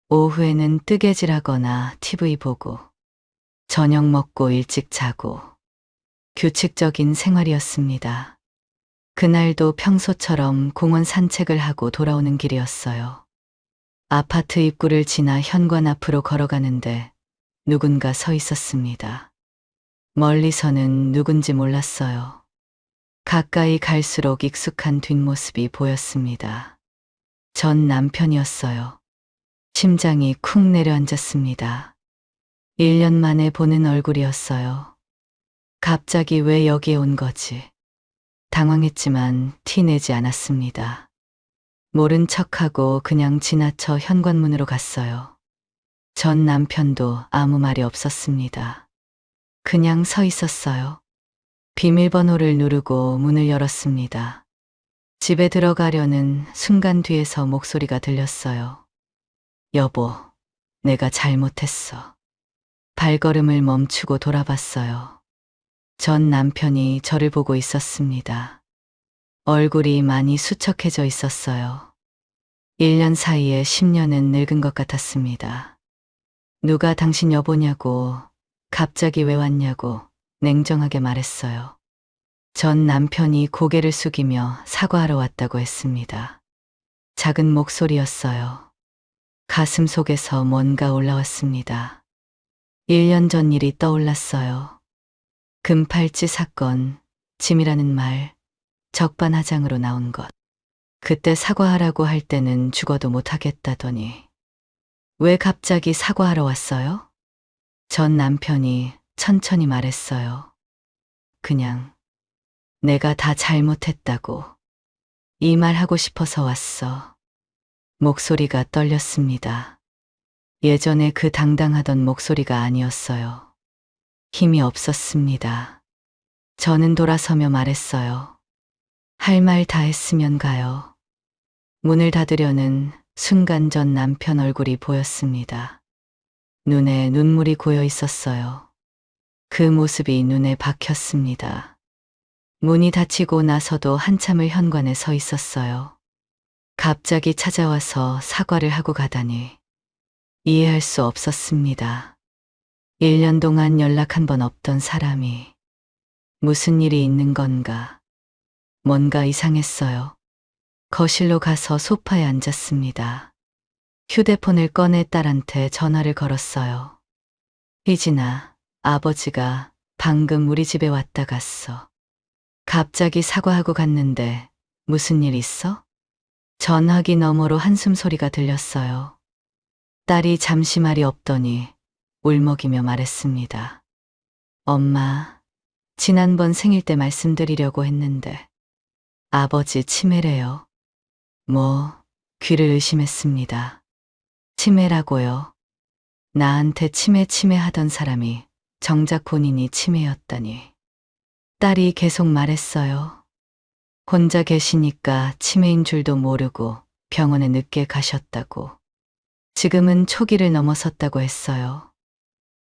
오후에는 뜨개질하거나 TV 보고, 저녁 먹고 일찍 자고, 규칙적인 생활이었습니다. 그날도 평소처럼 공원 산책을 하고 돌아오는 길이었어요. 아파트 입구를 지나 현관 앞으로 걸어가는데 누군가 서 있었습니다. 멀리서는 누군지 몰랐어요. 가까이 갈수록 익숙한 뒷모습이 보였습니다. 전 남편이었어요. 심장이 쿵 내려앉았습니다. 1년 만에 보는 얼굴이었어요. 갑자기 왜 여기에 온 거지? 당황했지만 티 내지 않았습니다. 모른 척하고 그냥 지나쳐 현관문으로 갔어요. 전 남편도 아무 말이 없었습니다. 그냥 서 있었어요. 비밀번호를 누르고 문을 열었습니다. 집에 들어가려는 순간 뒤에서 목소리가 들렸어요. 여보, 내가 잘못했어. 발걸음을 멈추고 돌아봤어요. 전 남편이 저를 보고 있었습니다. 얼굴이 많이 수척해져 있었어요. 1년 사이에 10년은 늙은 것 같았습니다. 누가 당신 여보냐고, 갑자기 왜 왔냐고 냉정하게 말했어요. 전 남편이 고개를 숙이며 사과하러 왔다고 했습니다. 작은 목소리였어요. 가슴 속에서 뭔가 올라왔습니다. 1년 전 일이 떠올랐어요. 금팔찌 사건, 짐이라는 말, 적반하장으로 나온 것. 그때 사과하라고 할 때는 죽어도 못하겠다더니 왜 갑자기 사과하러 왔어요? 전 남편이 천천히 말했어요. 그냥 내가 다 잘못했다고. 이 말 하고 싶어서 왔어. 목소리가 떨렸습니다. 예전에 그 당당하던 목소리가 아니었어요. 힘이 없었습니다. 저는 돌아서며 말했어요. 할 말 다 했으면 가요. 문을 닫으려는 순간 전 남편 얼굴이 보였습니다. 눈에 눈물이 고여 있었어요. 그 모습이 눈에 박혔습니다. 문이 닫히고 나서도 한참을 현관에 서 있었어요. 갑자기 찾아와서 사과를 하고 가다니 이해할 수 없었습니다. 1년 동안 연락 한 번 없던 사람이 무슨 일이 있는 건가? 뭔가 이상했어요. 거실로 가서 소파에 앉았습니다. 휴대폰을 꺼내 딸한테 전화를 걸었어요. 희진아, 아버지가 방금 우리 집에 왔다 갔어. 갑자기 사과하고 갔는데 무슨 일 있어? 전화기 너머로 한숨 소리가 들렸어요. 딸이 잠시 말이 없더니 울먹이며 말했습니다. 엄마, 지난번 생일 때 말씀드리려고 했는데 아버지 치매래요. 귀를 의심했습니다. 치매라고요? 나한테 치매 하던 사람이 정작 본인이 치매였다니. 딸이 계속 말했어요. 혼자 계시니까 치매인 줄도 모르고 병원에 늦게 가셨다고. 지금은 초기를 넘어섰다고 했어요.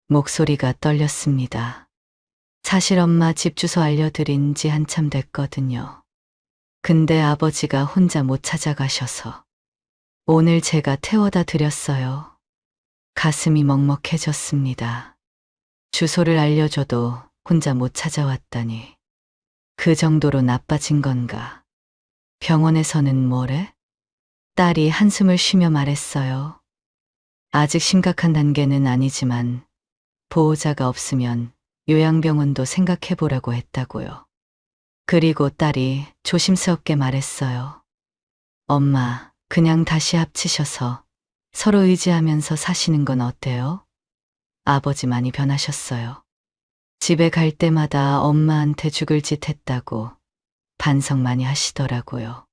목소리가 떨렸습니다. 사실 엄마 집 주소 알려드린 지 한참 됐거든요. 근데 아버지가 혼자 못 찾아가셔서 오늘 제가 태워다 드렸어요. 가슴이 먹먹해졌습니다. 주소를 알려줘도 혼자 못 찾아왔다니. 그 정도로 나빠진 건가? 병원에서는 뭐래? 딸이 한숨을 쉬며 말했어요. 아직 심각한 단계는 아니지만 보호자가 없으면 요양병원도 생각해보라고 했다고요. 그리고 딸이 조심스럽게 말했어요. 엄마, 그냥 다시 합치셔서 서로 의지하면서 사시는 건 어때요? 아버지 많이 변하셨어요. 집에 갈 때마다 엄마한테 죽을 짓 했다고 반성 많이 하시더라고요.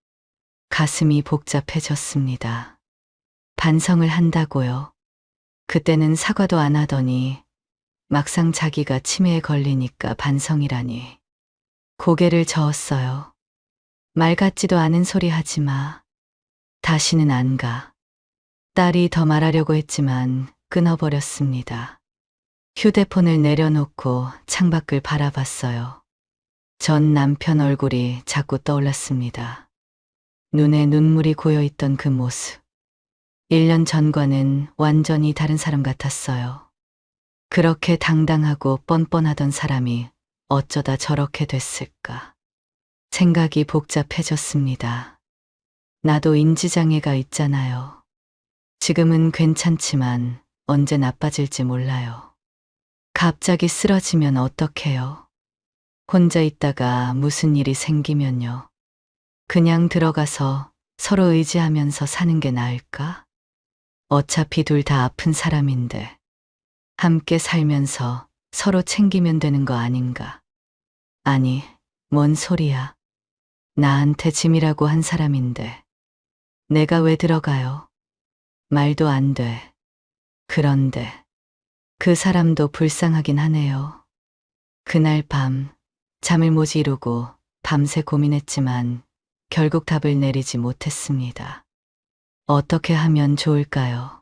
가슴이 복잡해졌습니다. 반성을 한다고요? 그때는 사과도 안 하더니 막상 자기가 치매에 걸리니까 반성이라니. 고개를 저었어요. 말 같지도 않은 소리 하지 마. 다시는 안 가. 딸이 더 말하려고 했지만 끊어버렸습니다. 휴대폰을 내려놓고 창밖을 바라봤어요. 전 남편 얼굴이 자꾸 떠올랐습니다. 눈에 눈물이 고여 있던 그 모습. 1년 전과는 완전히 다른 사람 같았어요. 그렇게 당당하고 뻔뻔하던 사람이 어쩌다 저렇게 됐을까? 생각이 복잡해졌습니다. 나도 인지장애가 있잖아요. 지금은 괜찮지만 언제 나빠질지 몰라요. 갑자기 쓰러지면 어떡해요? 혼자 있다가 무슨 일이 생기면요. 그냥 들어가서 서로 의지하면서 사는 게 나을까? 어차피 둘 다 아픈 사람인데 함께 살면서 서로 챙기면 되는 거 아닌가? 아니, 뭔 소리야. 나한테 짐이라고 한 사람인데 내가 왜 들어가요? 말도 안 돼. 그런데 그 사람도 불쌍하긴 하네요. 그날 밤 잠을 못 이루고 밤새 고민했지만 결국 답을 내리지 못했습니다. 어떻게 하면 좋을까요?